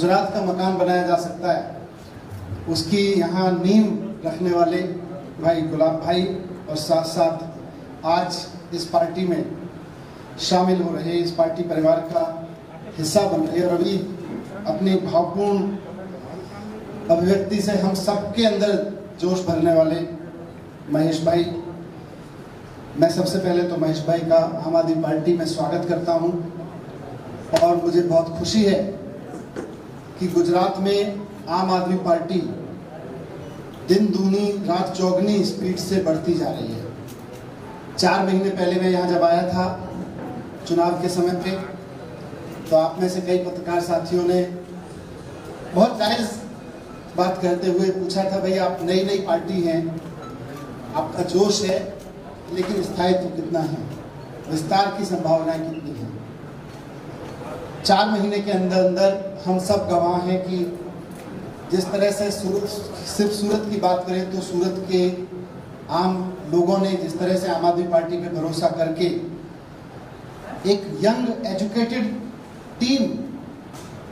गुजरात का मकान बनाया जा सकता है, उसकी यहाँ नींव रखने वाले भाई गुलाब भाई और साथ साथ आज इस पार्टी में शामिल हो रहे, इस पार्टी परिवार का हिस्सा बन रहे और अभी अपनी भावपूर्ण अभिव्यक्ति से हम सबके अंदर जोश भरने वाले महेश भाई। मैं सबसे पहले तो महेश भाई का आम आदमी पार्टी में स्वागत करता हूं और मुझे बहुत खुशी है कि गुजरात में आम आदमी पार्टी दिन दूनी रात चौगनी स्पीड से बढ़ती जा रही है। 4 महीने पहले मैं यहाँ जब आया था चुनाव के समय पे, तो आप में से कई पत्रकार साथियों ने बहुत जायज़ बात करते हुए पूछा था, भैया आप नई पार्टी हैं, आपका जोश है, लेकिन स्थायित्व कितना है, विस्तार की संभावनाएं कितनी है। 4 महीने के अंदर अंदर हम सब गवाह हैं कि जिस तरह से सिर्फ सूरत की बात करें तो सूरत के आम लोगों ने जिस तरह से आम आदमी पार्टी पे भरोसा करके एक यंग एजुकेटेड टीम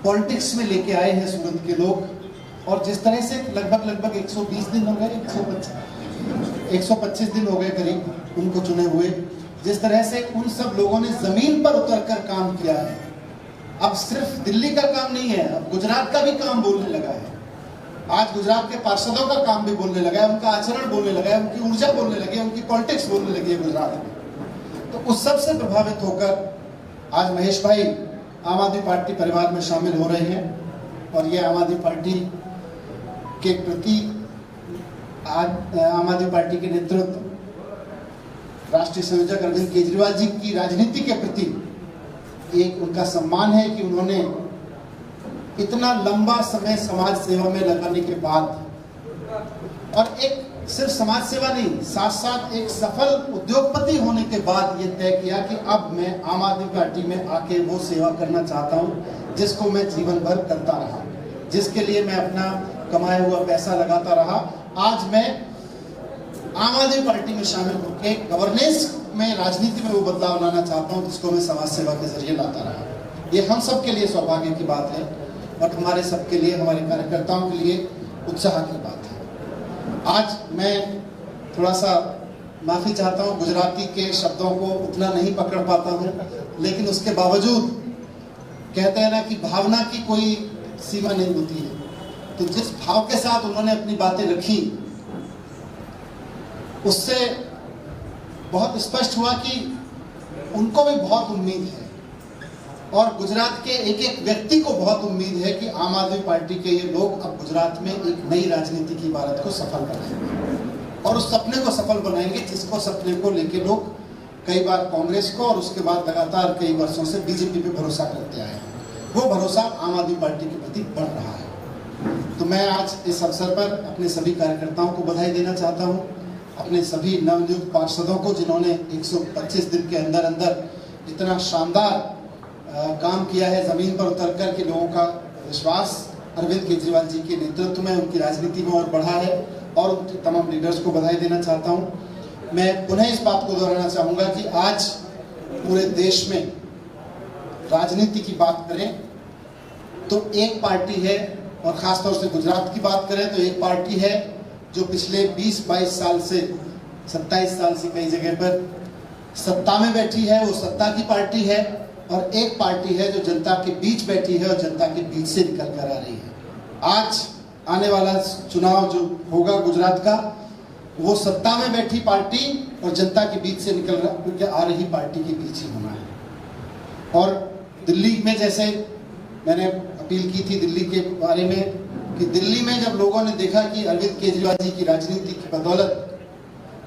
पॉलिटिक्स में लेके आए हैं सूरत के लोग, और जिस तरह से लगभग 120 दिन हो गए, 125 दिन हो गए करीब उनको चुने हुए, जिस तरह से उन सब लोगों ने जमीन पर उतरकर काम किया है। अब सिर्फ दिल्ली का काम नहीं है, अब गुजरात का भी काम बोलने लगा है। आज गुजरात के पार्षदों का काम भी बोलने लगा है, उनका आचरण बोलने लगा है, उनकी ऊर्जा बोलने लगी है, उनकी पॉलिटिक्स बोलने लगी है गुजरात में। तो उस सब से प्रभावित होकर आज महेश भाई आम आदमी पार्टी परिवार में शामिल हो रहे हैं और ये आम आदमी पार्टी के प्रति आज आम आदमी पार्टी के नेतृत्व राष्ट्रीय संयोजक अरविंद केजरीवाल जी की राजनीति के प्रति एक उनका सम्मान है कि उन्होंने इतना लंबा समय समाज सेवा में लगाने के बाद और एक सिर्फ समाज सेवा नहीं, साथ साथ एक सफल उद्योगपति होने के बाद ये तय किया कि अब मैं आम आदमी पार्टी में आके वो सेवा करना चाहता हूँ जिसको मैं जीवन भर करता रहा, जिसके लिए मैं अपना कमाया हुआ पैसा लगाता रहा। आज मैं आम आदमी पार्टी में शामिल होकर गवर्नेंस में, राजनीति में वो बदलाव लाना चाहता हूँ जिसको मैं समाज सेवा के जरिए लाता रहा। ये हम सब के लिए सौभाग्य की बात है और हमारे सबके लिए, हमारे कार्यकर्ताओं के लिए उत्साह की बात है। आज मैं थोड़ा सा माफी चाहता हूँ, गुजराती के शब्दों को उतना नहीं पकड़ पाता हूँ, लेकिन उसके बावजूद कहते हैं ना कि भावना की कोई सीमा नहीं होती है। तो जिस भाव के साथ उन्होंने अपनी बातें रखी उससे बहुत स्पष्ट हुआ कि उनको भी बहुत उम्मीद है और गुजरात के एक एक व्यक्ति को बहुत उम्मीद है कि आम आदमी पार्टी के ये लोग अब गुजरात में एक नई राजनीति की इबारत को सफल बनाएंगे और उस सपने को सफल बनाएंगे जिसको सपने को लेके लोग कई बार कांग्रेस को और उसके बाद लगातार कई वर्षों से बीजेपी पे भरोसा करते आए हैं। वो भरोसा आम आदमी पार्टी के प्रति बढ़ रहा है। तो मैं आज इस अवसर पर अपने सभी कार्यकर्ताओं को बधाई देना चाहता हूँ, अपने सभी नवनियुक्त पार्षदों को जिन्होंने 125 दिन के अंदर अंदर इतना शानदार काम किया है, जमीन पर उतर कर के लोगों का विश्वास अरविंद केजरीवाल जी के नेतृत्व में, उनकी राजनीति में और बढ़ा है, और उनके तमाम लीडर्स को बधाई देना चाहता हूं। मैं पुनः इस बात को दोहराना चाहूँगा कि आज पूरे देश में राजनीति की बात करें तो एक पार्टी है, और ख़ासतौर से गुजरात की बात करें तो एक पार्टी है जो पिछले 20-22 साल से, 27 साल से कई जगह पर सत्ता में बैठी है, वो सत्ता की पार्टी है, और एक पार्टी है जो जनता के बीच बैठी है और जनता के बीच से निकल कर आ रही है। आज आने वाला चुनाव जो होगा गुजरात का, वो सत्ता में बैठी पार्टी और जनता के बीच से निकल आ रही पार्टी के बीच ही होना है। और दिल्ली में जैसे मैंने अपील की थी दिल्ली के बारे में, कि दिल्ली में जब लोगों ने देखा कि अरविंद केजरीवाल जी की राजनीति की बदौलत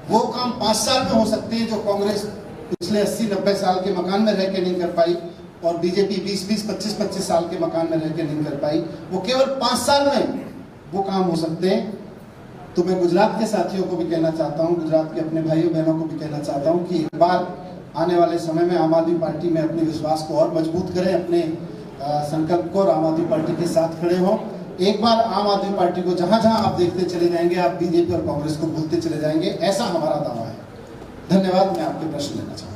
वो काम 5 साल में हो सकते हैं जो कांग्रेस पिछले 80-90 साल के मकान में रह के नहीं कर पाई, और बीजेपी 20-20, 25-25 साल के मकान में रह के नहीं कर पाई, वो केवल 5 साल में वो काम हो सकते हैं। तो मैं गुजरात के साथियों को भी कहना चाहता हूँ, गुजरात के अपने भाइयों बहनों को भी कहना चाहता हूँ कि एक बार आने वाले समय में आम आदमी पार्टी में अपने विश्वास को और मजबूत करें, अपने संकल्प को, और आम आदमी पार्टी के साथ खड़े हों। एक बार आम आदमी पार्टी को जहां जहां आप देखते चले जाएंगे, आप बीजेपी और कांग्रेस को भूलते चले जाएंगे, ऐसा हमारा दावा है। धन्यवाद। मैं आपके प्रश्न लेना चाहूँगा।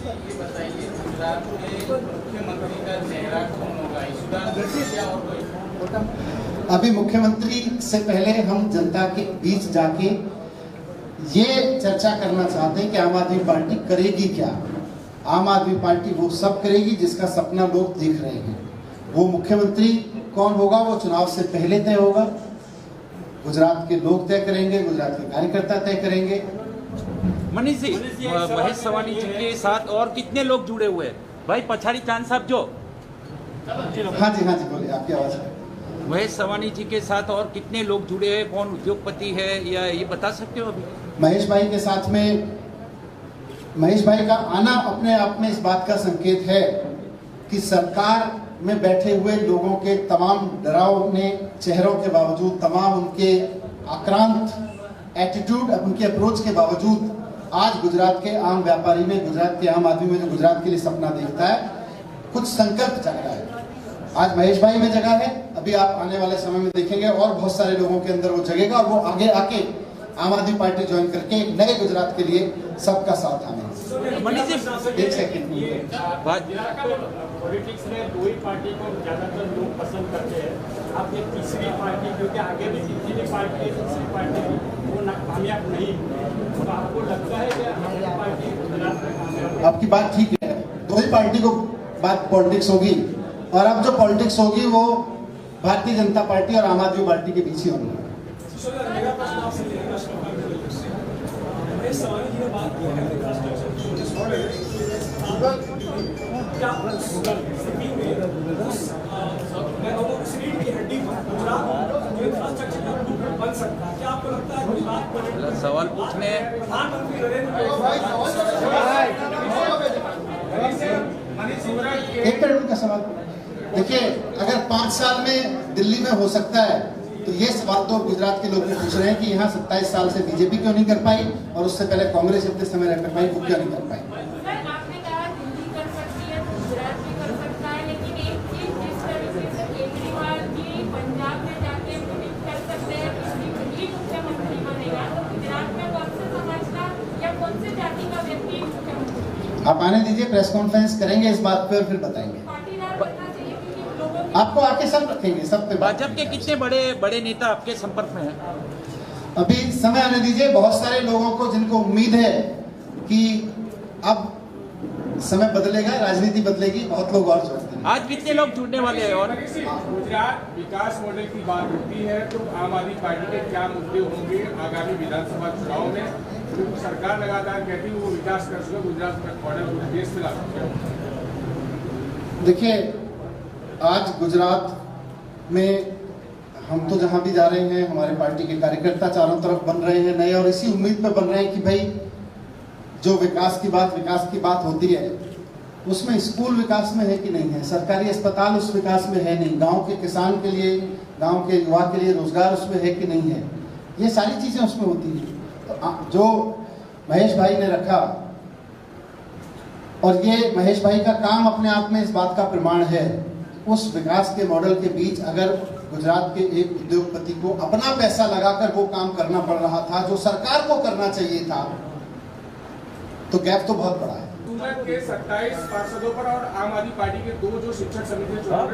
ये बताइए, गुजरात में मुख्यमंत्री का चेहरा कौन होगा? अभी मुख्यमंत्री से पहले हम जनता के बीच जाके ये चर्चा करना चाहते हैं कि आम आदमी पार्टी करेगी क्या। आम आदमी पार्टी वो सब करेगी जिसका सपना लोग देख रहे हैं। वो मुख्यमंत्री कौन होगा वो चुनाव से पहले तय होगा, गुजरात के लोग तय करेंगे, गुजरात के कार्यकर्ता तय करेंगे। मनीष जी, महेश सवानी जी के साथ और कितने लोग जुड़े हुए हैं? भाई पछाड़ी चांद साहब जो हाँ जी बोलिए, आपकी आवाज है। महेश सवानी जी के साथ और कितने लोग जुड़े हैं? कौन उद्योगपति है या ये बता सकते हो अभी? महेश भाई के साथ में, महेश भाई का आना अपने आप में इस बात का संकेत है कि सरकार में बैठे हुए लोगों के तमाम डरावने चेहरों के बावजूद, तमाम उनके आक्रांत एटीट्यूड, उनके अप्रोच के बावजूद आज गुजरात के आम व्यापारी में, गुजरात के आम आदमी में जो गुजरात के लिए सपना देखता है, कुछ संकल्प जग रहा है। आज महेश भाई में जगह है, अभी आप आने वाले समय में देखेंगे और बहुत सारे लोगों के अंदर वो जगेगा और वो आगे आके आम आदमी पार्टी ज्वाइन करके एक नए गुजरात के लिए सबका साथ आने। एक सेकंड, पॉलिटिक्स में दो ही पार्टी को ज्यादातर लोग पसंद करते हैं। अब ये तीसरी पार्टी, क्योंकि आगे भी जितनी पार्टी है, तीसरी पार्टी वो कामयाब नहीं, तो आपको लगता है कि हमारी पार्टी गुजरात में कामयाब? आपकी बात ठीक है, दो ही पार्टी को बात पॉलिटिक्स होगी और अब जो पॉलिटिक्स होगी वो भारतीय जनता पार्टी और आम आदमी पार्टी के बीच ही होगी। सवाल पूछने एक मिनट का सवाल। देखिए, अगर 5 साल में दिल्ली में हो सकता है तो ये सवाल तो गुजरात के लोग भी पूछ रहे हैं कि यहाँ 27 साल से बीजेपी क्यों नहीं कर पाई और उससे पहले कांग्रेस इतने समय रह कर पाई, वो क्यों नहीं कर पाई। आपने कहा दिल्ली कर सकती है, गुजरात भी कर सकता है, लेकिन एक चीज जिस तरीके से केजरीवाल जी पंजाब में जाके मीटिंग कर सकते हैं, दिल्ली मुख्यमंत्री बनेगा, तो गुजरात में कौन से समाज का या कौन से जाति का व्यक्ति मुख्यमंत्री? आप आने दीजिए, प्रेस कॉन्फ्रेंस करेंगे इस बात पे और फिर बताएंगे। पाटीदार बनना चाहिए क्योंकि लोगों की आपको आके सब रखेंगे, सब पे बात भाजपा के कितने बड़े नेता आपके संपर्क में हैं? अभी समय आने दीजिए। बहुत सारे लोगों को जिनको उम्मीद है कि अब समय बदलेगा, राजनीति बदलेगी, बहुत लोग और जोड़ते हैं। आज कितने लोग जुड़ने वाले हैं? और गुजरात विकास मॉडल की बात होती है तो आम आदमी पार्टी के क्या मुद्दे होंगे आगामी विधानसभा चुनाव में? क्योंकि सरकार लगातार कहती है वो विकास कर सके, गुजरात मॉडल देश में ला सकते। देखिए, आज गुजरात में हम तो जहां भी जा रहे हैं, हमारे पार्टी के कार्यकर्ता चारों तरफ बन रहे हैं नए, और इसी उम्मीद पे बन रहे हैं कि भाई जो विकास की बात होती है उसमें स्कूल विकास में है कि नहीं है, सरकारी अस्पताल उस विकास में है नहीं, गांव के किसान के लिए, गांव के युवा के लिए रोजगार उसमें है कि नहीं है, ये सारी चीजें उसमें होती हैं। तो जो महेश भाई ने रखा, और ये महेश भाई का काम अपने आप में इस बात का प्रमाण है, उस विकास के मॉडल के बीच अगर गुजरात के एक उद्योगपति को अपना पैसा लगाकर वो काम करना पड़ रहा था जो सरकार को करना चाहिए था, तो गैप तो बहुत बड़ा है। सूरत के 27 पार्षदों पर और आम आदमी पार्टी के 2 जो शिक्षक समिति चुनाव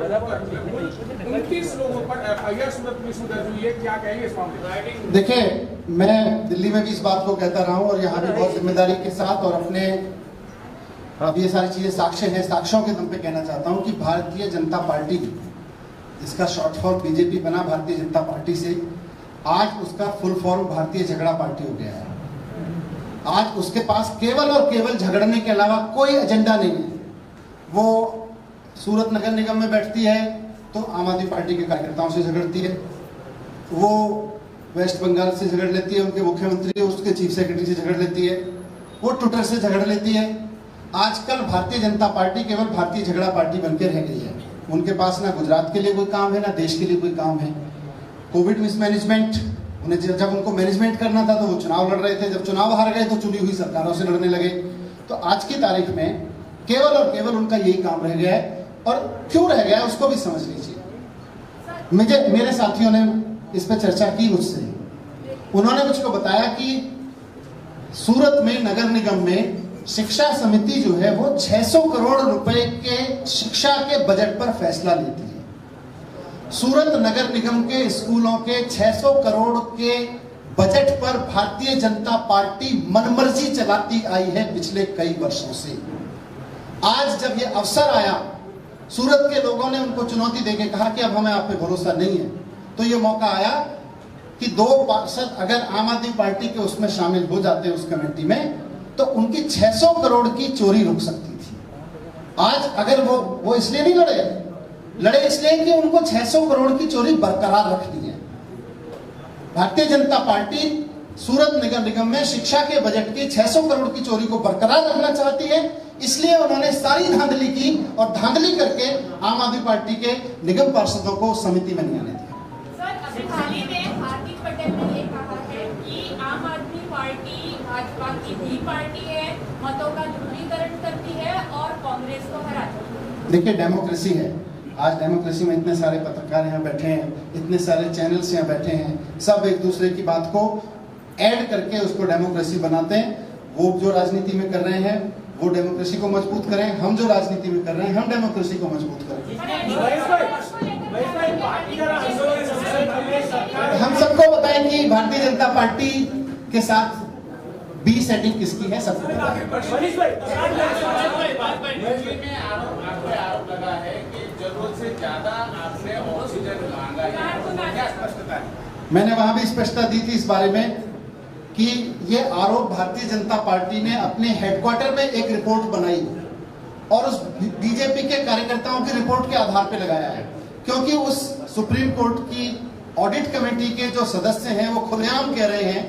29 लोगों पर एफआईआर सूरत पुलिस में दर्ज हुई है, क्या कहेंगे इस मामले में? देखिए, मैं दिल्ली में भी इस बात को कहता रहा हूँ और यहाँ भी बहुत जिम्मेदारी के साथ और अपने, अब ये सारी चीजें साक्ष्य हैं, साक्ष्यों के दम पे कहना चाहता हूँ कि भारतीय जनता पार्टी, जिसका शॉर्ट फॉर्म बीजेपी बना भारतीय जनता पार्टी से, आज उसका फुल फॉर्म भारतीय झगड़ा पार्टी हो गया है। आज उसके पास केवल और केवल झगड़ने के अलावा कोई एजेंडा नहीं है। वो सूरत नगर निगम में बैठती है तो आम आदमी पार्टी के कार्यकर्ताओं से झगड़ती है, वो वेस्ट बंगाल से झगड़ लेती है, उनके मुख्यमंत्री उसके चीफ सेक्रेटरी से झगड़ लेती है, वो ट्विटर से झगड़ लेती है। आजकल भारतीय जनता पार्टी केवल भारतीय झगड़ा पार्टी बनकर रह गई है। उनके पास ना गुजरात के लिए कोई काम है, ना देश के लिए कोई काम है। कोविड मिसमैनेजमेंट, उन्हें जब उनको मैनेजमेंट करना था तो वो चुनाव लड़ रहे थे, जब चुनाव हार गए तो चुनी हुई सरकारों से लड़ने लगे। तो आज की तारीख में केवल और केवल उनका यही काम रह गया है, और क्यों रह गया है उसको भी समझ लीजिए। मेरे साथियों ने इस पर चर्चा की मुझसे, उन्होंने मुझको बताया कि सूरत में नगर निगम में शिक्षा समिति जो है वो 600 करोड़ रुपए के शिक्षा के बजट पर फैसला लेती है। सूरत नगर निगम के स्कूलों के 600 करोड़ के बजट पर भारतीय जनता पार्टी मनमर्जी चलाती आई है पिछले कई वर्षों से। आज जब ये अवसर आया, सूरत के लोगों ने उनको चुनौती देके कहा कि अब हमें आप पे भरोसा नहीं है, तो ये मौका आया कि 2 पार्षद अगर आम आदमी पार्टी के उसमें शामिल हो जाते उस कमेटी में, तो उनकी 600 करोड़ की चोरी रुक सकती थी। आज अगर वो इसलिए नहीं लड़े इसलिए कि उनको 600 करोड़ की चोरी बरकरार रखनी है। भारतीय जनता पार्टी सूरत नगर निगम में शिक्षा के बजट की 600 करोड़ की चोरी को बरकरार रखना चाहती है, इसलिए उन्होंने सारी धांधली की और धांधली करके आम आदमी पार्टी के निगम पार्षदों को समिति में नहीं आने दिया। सर, अभी हाल ही में हार्दिक पटेल ने ये कहा है कि आम आदमी पार्टी भाजपा की भी पार्टी है, मतों का ध्रुवीकरण करती है और कांग्रेस को हराती है। देखिए, डेमोक्रेसी है। आज डेमोक्रेसी में इतने सारे पत्रकार यहाँ बैठे हैं, इतने सारे चैनल्स यहाँ बैठे हैं, सब एक दूसरे की बात को ऐड करके उसको डेमोक्रेसी बनाते हैं। वो जो राजनीति में कर रहे हैं वो डेमोक्रेसी को मजबूत करें, हम जो राजनीति में कर रहे हैं हम डेमोक्रेसी को मजबूत करें। हम सबको बताएं कि भारतीय जनता पार्टी के साथ बी सेटिंग किसकी है, सबको आरोप लगा है कि जरूरत से ज्यादा आपने ऑक्सीजन मांगा है, क्या स्पष्टता है? मैंने वहां भी स्पष्टता दी थी इस बारे में कि ये आरोप भारतीय जनता पार्टी ने अपने हेडक्वार्टर में एक रिपोर्ट बनाई और उस बीजेपी के कार्यकर्ताओं की रिपोर्ट के आधार पर लगाया है, क्योंकि उस सुप्रीम कोर्ट की ऑडिट कमेटी के जो सदस्य हैं वो खुलेआम कह रहे हैं